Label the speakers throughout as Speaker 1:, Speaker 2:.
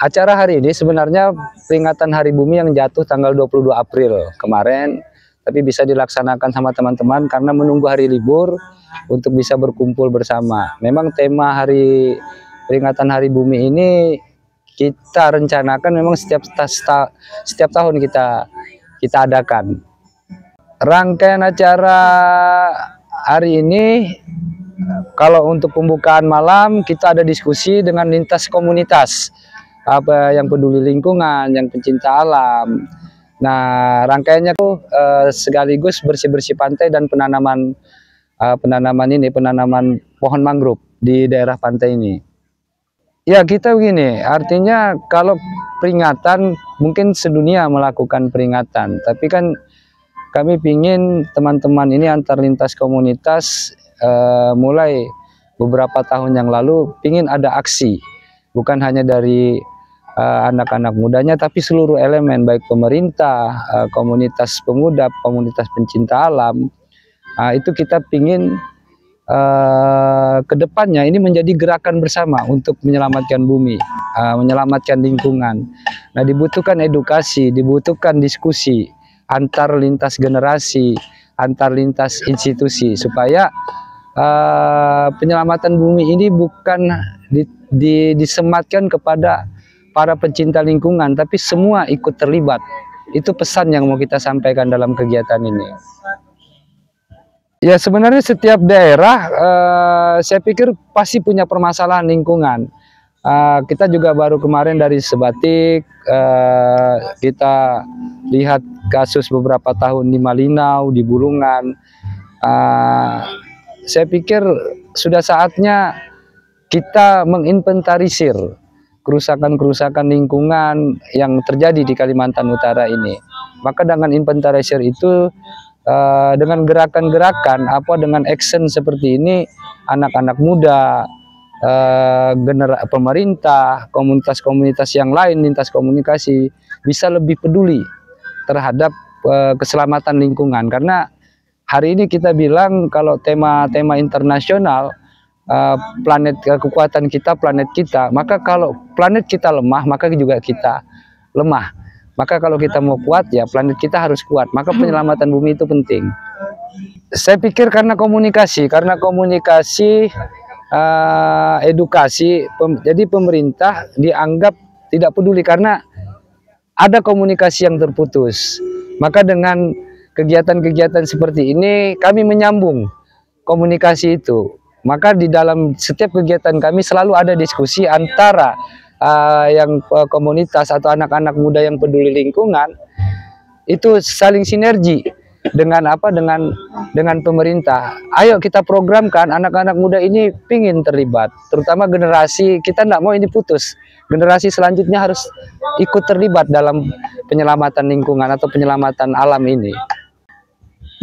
Speaker 1: acara hari ini sebenarnya peringatan Hari Bumi yang jatuh tanggal 22 April kemarin, tapi bisa dilaksanakan sama teman-teman karena menunggu hari libur untuk bisa berkumpul bersama. Memang tema hari peringatan Hari Bumi ini kita rencanakan memang setiap tahun kita adakan. Rangkaian acara hari ini, kalau untuk pembukaan malam kita ada diskusi dengan lintas komunitas, apa yang peduli lingkungan, yang pencinta alam. Nah, rangkaiannya tuh sekaligus bersih-bersih pantai dan penanaman pohon mangrove di daerah pantai ini. Ya, kita begini, artinya kalau peringatan mungkin sedunia melakukan peringatan, tapi kan kami pingin teman-teman ini antar lintas komunitas mulai beberapa tahun yang lalu pingin ada aksi, bukan hanya dari anak-anak mudanya, tapi seluruh elemen baik pemerintah, komunitas pemuda, komunitas pencinta alam. Itu kita pingin kedepannya ini menjadi gerakan bersama untuk menyelamatkan bumi, menyelamatkan lingkungan. Nah, dibutuhkan edukasi, dibutuhkan diskusi antar lintas generasi, antar lintas institusi, supaya penyelamatan bumi ini bukan disematkan kepada para pencinta lingkungan, tapi semua ikut terlibat. Itu pesan yang mau kita sampaikan dalam kegiatan ini. Ya, sebenarnya setiap daerah saya pikir pasti punya permasalahan lingkungan. Kita juga baru kemarin dari Sebatik, kita lihat kasus beberapa tahun di Malinau, di Bulungan. Saya pikir sudah saatnya kita menginventarisir kerusakan-kerusakan lingkungan yang terjadi di Kalimantan Utara ini. Maka dengan inventarisir itu, dengan gerakan-gerakan, dengan action seperti ini, anak-anak muda, pemerintah, komunitas-komunitas yang lain, lintas komunikasi bisa lebih peduli terhadap keselamatan lingkungan. Karena hari ini kita bilang kalau tema internasional, kekuatan kita, planet kita, maka kalau planet kita lemah, maka juga kita lemah. Maka kalau kita mau kuat, ya planet kita harus kuat. Maka penyelamatan bumi itu penting. Saya pikir karena komunikasi, edukasi, jadi pemerintah dianggap tidak peduli karena ada komunikasi yang terputus. Maka dengan kegiatan-kegiatan seperti ini kami menyambung komunikasi itu. Maka di dalam setiap kegiatan kami selalu ada diskusi antara yang komunitas atau anak-anak muda yang peduli lingkungan, itu saling sinergi dengan dengan pemerintah. Ayo kita programkan anak-anak muda ini pingin terlibat, terutama generasi kita, tidak mau ini putus. Generasi selanjutnya harus ikut terlibat dalam penyelamatan lingkungan atau penyelamatan alam ini.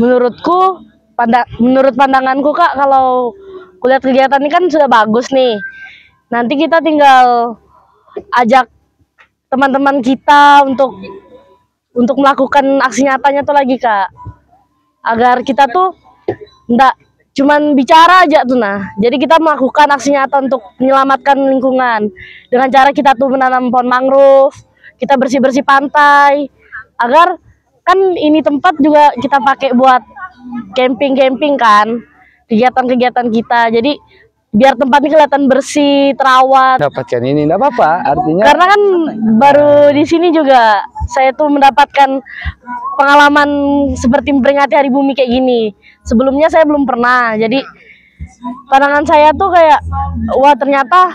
Speaker 2: Menurutku, menurut pandanganku Kak, kalau kulihat kegiatan ini kan sudah bagus nih. Nanti kita tinggal ajak teman-teman kita untuk melakukan aksi nyatanya tuh lagi Kak, agar kita tuh enggak cuman bicara aja tuh. Nah, jadi kita melakukan aksi nyata untuk menyelamatkan lingkungan dengan cara kita tuh menanam pohon mangrove, kita bersih-bersih pantai, agar kan ini tempat juga kita pakai buat camping kan, kegiatan-kegiatan kita. Jadi biar tempatnya kelihatan bersih, terawat.
Speaker 1: Dapatkan ini enggak apa-apa, artinya
Speaker 2: karena kan baru di sini juga saya tuh mendapatkan pengalaman seperti memperingati Hari Bumi kayak gini. Sebelumnya saya belum pernah. Jadi pandangan saya tuh kayak, wah ternyata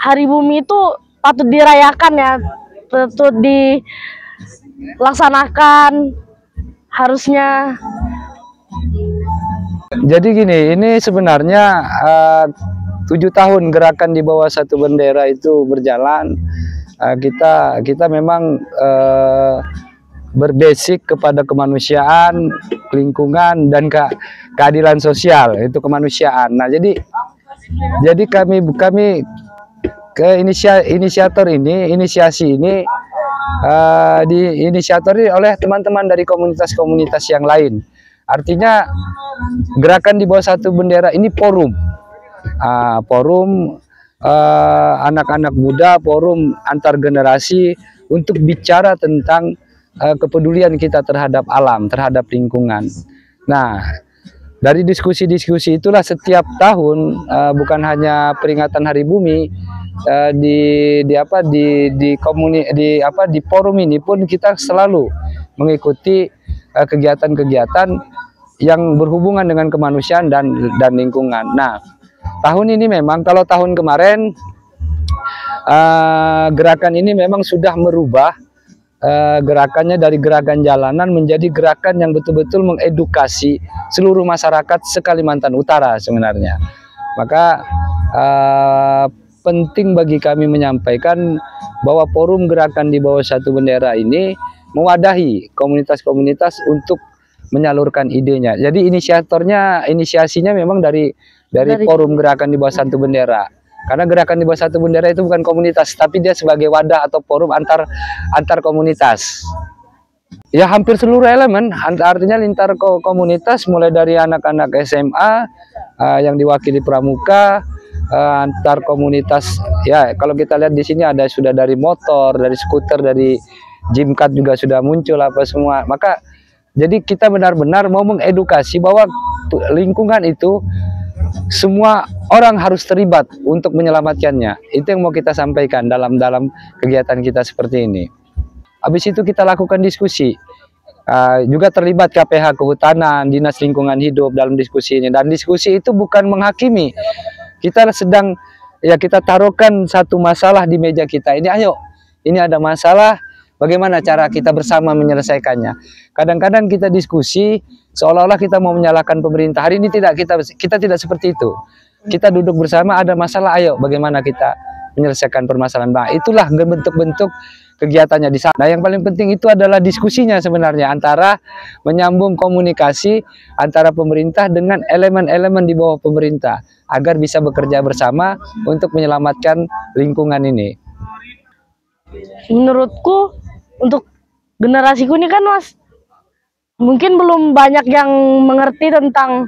Speaker 2: Hari Bumi itu patut dirayakan ya, patut dilaksanakan harusnya.
Speaker 1: Jadi gini, ini sebenarnya 7 tahun gerakan di bawah satu bendera itu berjalan. Kita memang berbasic kepada kemanusiaan, lingkungan, dan keadilan sosial, itu kemanusiaan. Nah, jadi kami ke inisiasi ini diinisiatori oleh teman-teman dari komunitas-komunitas yang lain. Artinya gerakan di bawah satu bendera ini forum anak-anak muda, forum antar generasi untuk bicara tentang kepedulian kita terhadap alam, terhadap lingkungan. Nah, dari diskusi-diskusi itulah setiap tahun, bukan hanya peringatan Hari Bumi, di forum ini pun kita selalu mengikuti kegiatan-kegiatan yang berhubungan dengan kemanusiaan dan lingkungan. Nah, tahun ini memang, kalau tahun kemarin gerakan ini memang sudah merubah gerakannya dari gerakan jalanan menjadi gerakan yang betul-betul mengedukasi seluruh masyarakat se-Kalimantan Utara sebenarnya. Maka penting bagi kami menyampaikan bahwa forum gerakan di bawah satu bendera ini mewadahi komunitas-komunitas untuk menyalurkan idenya. Jadi inisiasinya memang dari forum gerakan di bawah satu bendera. Karena gerakan di bawah satu bendera itu bukan komunitas, tapi dia sebagai wadah atau forum antar komunitas. Ya, hampir seluruh elemen, artinya lintar komunitas, mulai dari anak-anak SMA yang diwakili pramuka, antar komunitas. Ya, kalau kita lihat di sini sudah dari motor, dari skuter, dari Jimkat juga sudah muncul apa semua. Maka jadi kita benar-benar mau mengedukasi bahwa lingkungan itu semua orang harus terlibat untuk menyelamatkannya. Itu yang mau kita sampaikan dalam kegiatan kita seperti ini. Habis itu kita lakukan diskusi. Juga terlibat KPH Kehutanan, Dinas Lingkungan Hidup dalam diskusi ini. Dan diskusi itu bukan menghakimi. Kita kita taruhkan satu masalah di meja kita. Ayo, ini ada masalah, bagaimana cara kita bersama menyelesaikannya. Kadang-kadang kita diskusi seolah-olah kita mau menyalahkan pemerintah. Hari ini kita tidak seperti itu. Kita duduk bersama, ada masalah, ayo bagaimana kita menyelesaikan permasalahan. Nah, itulah bentuk-bentuk kegiatannya di sana. Nah, yang paling penting itu adalah diskusinya sebenarnya, antara menyambung komunikasi antara pemerintah dengan elemen-elemen di bawah pemerintah agar bisa bekerja bersama untuk menyelamatkan lingkungan ini.
Speaker 2: Menurutku untuk generasiku ini kan, Mas, mungkin belum banyak yang mengerti tentang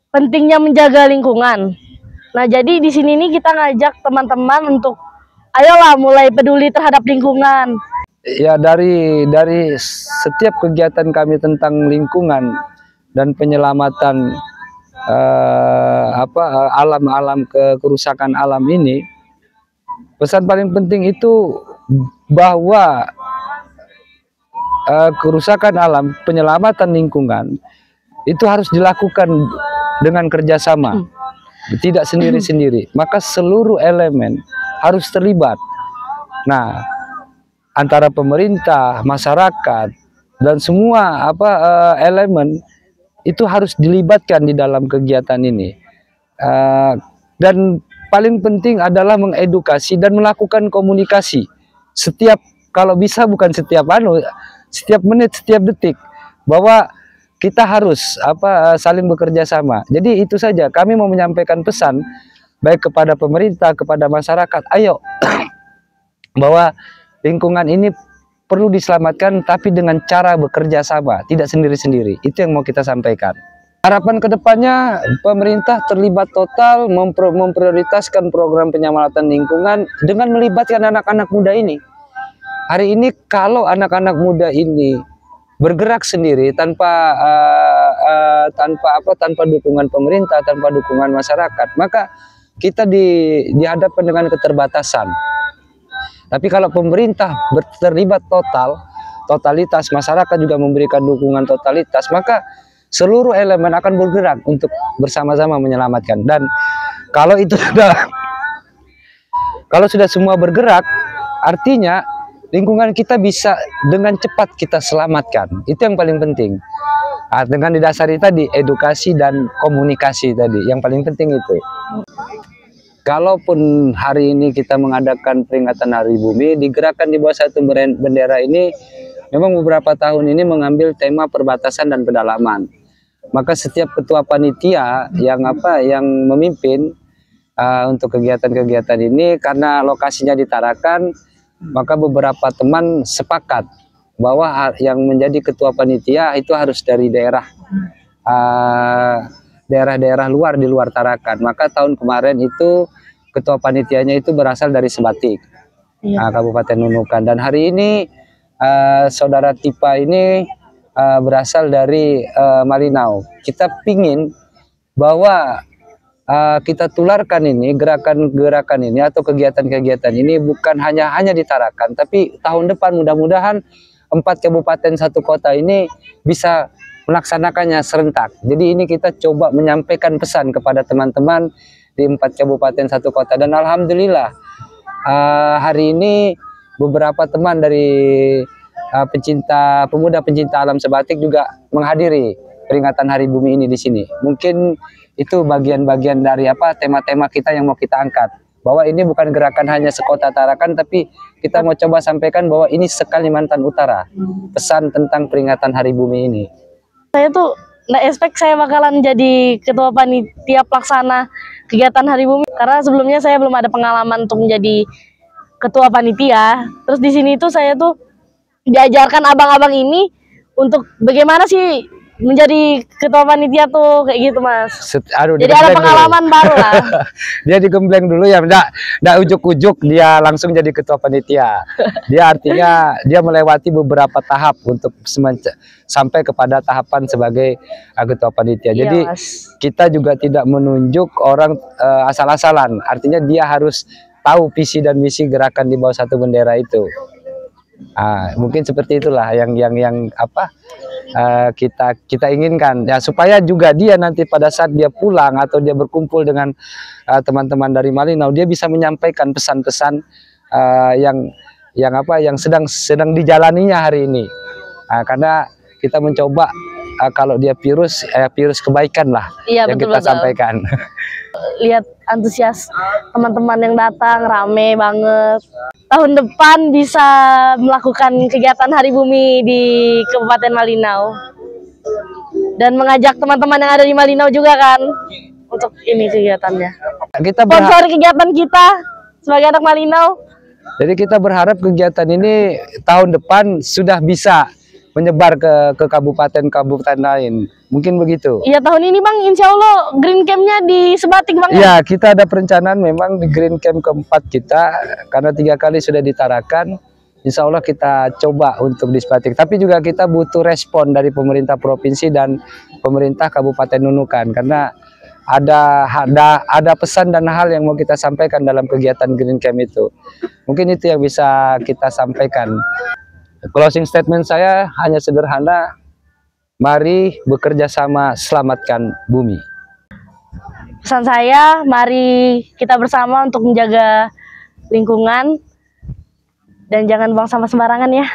Speaker 2: pentingnya menjaga lingkungan. Nah, jadi di sini nih kita ngajak teman-teman untuk ayolah mulai peduli terhadap lingkungan.
Speaker 1: Ya, dari setiap kegiatan kami tentang lingkungan dan penyelamatan alam, kerusakan alam ini, pesan paling penting itu bahwa kerusakan alam, penyelamatan lingkungan itu harus dilakukan dengan kerjasama, tidak sendiri-sendiri. Maka seluruh elemen harus terlibat. Nah, antara pemerintah, masyarakat, dan semua elemen itu harus dilibatkan di dalam kegiatan ini. Dan paling penting adalah mengedukasi dan melakukan komunikasi. Kalau bisa bukan setiap menit, setiap detik, bahwa kita harus saling bekerja sama. Jadi itu saja kami mau menyampaikan pesan baik kepada pemerintah, kepada masyarakat. Ayo bahwa lingkungan ini perlu diselamatkan, tapi dengan cara bekerja sama, tidak sendiri-sendiri. Itu yang mau kita sampaikan. Harapan kedepannya pemerintah terlibat total memprioritaskan program penyelamatan lingkungan dengan melibatkan anak-anak muda ini. Hari ini kalau anak-anak muda ini bergerak sendiri tanpa dukungan pemerintah, tanpa dukungan masyarakat, maka kita dihadapkan dengan keterbatasan. Tapi kalau pemerintah terlibat totalitas, masyarakat juga memberikan dukungan totalitas, maka seluruh elemen akan bergerak untuk bersama-sama menyelamatkan. Dan kalau sudah semua bergerak, artinya lingkungan kita bisa dengan cepat kita selamatkan. Itu yang paling penting. Dengan didasari tadi edukasi dan komunikasi tadi, yang paling penting itu. Kalaupun hari ini kita mengadakan peringatan Hari Bumi, digerakan di bawah satu bendera ini, memang beberapa tahun ini mengambil tema perbatasan dan pedalaman. Maka setiap ketua panitia yang memimpin untuk kegiatan-kegiatan ini, karena lokasinya di Tarakan, maka beberapa teman sepakat bahwa yang menjadi ketua panitia itu harus dari daerah-daerah luar, di luar Tarakan. Maka tahun kemarin itu ketua panitianya itu berasal dari Sebatik, Kabupaten Nunukan. Dan hari ini saudara Tipa ini berasal dari Malinau. Kita pingin bahwa kita tularkan ini gerakan-gerakan ini atau kegiatan-kegiatan ini bukan hanya di Tarakan, tapi tahun depan mudah-mudahan 4 kabupaten 1 kota ini bisa melaksanakannya serentak. Jadi ini kita coba menyampaikan pesan kepada teman-teman di 4 kabupaten 1 kota, dan alhamdulillah hari ini beberapa teman dari pemuda pencinta alam Sebatik juga menghadiri peringatan Hari Bumi ini di sini. Mungkin itu bagian-bagian dari tema-tema kita yang mau kita angkat, bahwa ini bukan gerakan hanya sekota Tarakan, tapi kita mau coba sampaikan bahwa ini se-Kalimantan Utara, pesan tentang peringatan Hari Bumi ini.
Speaker 2: Saya tuh nggak expect saya bakalan jadi ketua panitia pelaksana kegiatan Hari Bumi, karena sebelumnya saya belum ada pengalaman untuk menjadi ketua panitia. Terus di sini tuh saya tuh diajarkan abang-abang ini untuk bagaimana sih menjadi ketua panitia tuh, kayak gitu Mas. Jadi ada pengalaman baru lah.
Speaker 1: Dia digembleng dulu ya, enggak ujuk-ujuk dia langsung jadi ketua panitia. Dia artinya dia melewati beberapa tahap untuk sampai kepada tahapan sebagai ketua panitia. Jadi kita juga tidak menunjuk orang asal-asalan. Artinya dia harus tahu visi dan misi gerakan di bawah satu bendera itu. Mungkin seperti itulah yang kita inginkan ya, supaya juga dia nanti pada saat dia pulang atau dia berkumpul dengan teman-teman dari Malinau, dia bisa menyampaikan pesan-pesan yang sedang dijalaninya hari ini. Karena kita mencoba kalau dia virus kebaikan lah yang kita sampaikan.
Speaker 2: Lihat antusias teman-teman yang datang, rame banget. Tahun depan bisa melakukan kegiatan Hari Bumi di Kabupaten Malinau, dan mengajak teman-teman yang ada di Malinau juga kan untuk ini kegiatannya. Kita sponsor kegiatan kita sebagai anak Malinau.
Speaker 1: Jadi kita berharap kegiatan ini tahun depan sudah bisa menyebar ke kabupaten-kabupaten lain. Mungkin begitu. Iya, tahun ini Bang, insya Allah Green Camp-nya di Sebatik Bang. Iya, kita ada perencanaan memang di Green Camp keempat kita, karena 3 kali sudah ditarakan. Insya Allah kita coba untuk di Sebatik. Tapi juga kita butuh respon dari pemerintah provinsi dan pemerintah Kabupaten Nunukan, karena ada pesan dan hal yang mau kita sampaikan dalam kegiatan Green Camp itu. Mungkin itu yang bisa kita sampaikan. Closing statement saya hanya sederhana, mari bekerja sama selamatkan bumi.
Speaker 2: Pesan saya, mari kita bersama untuk menjaga lingkungan dan jangan buang sampah sembarangan ya.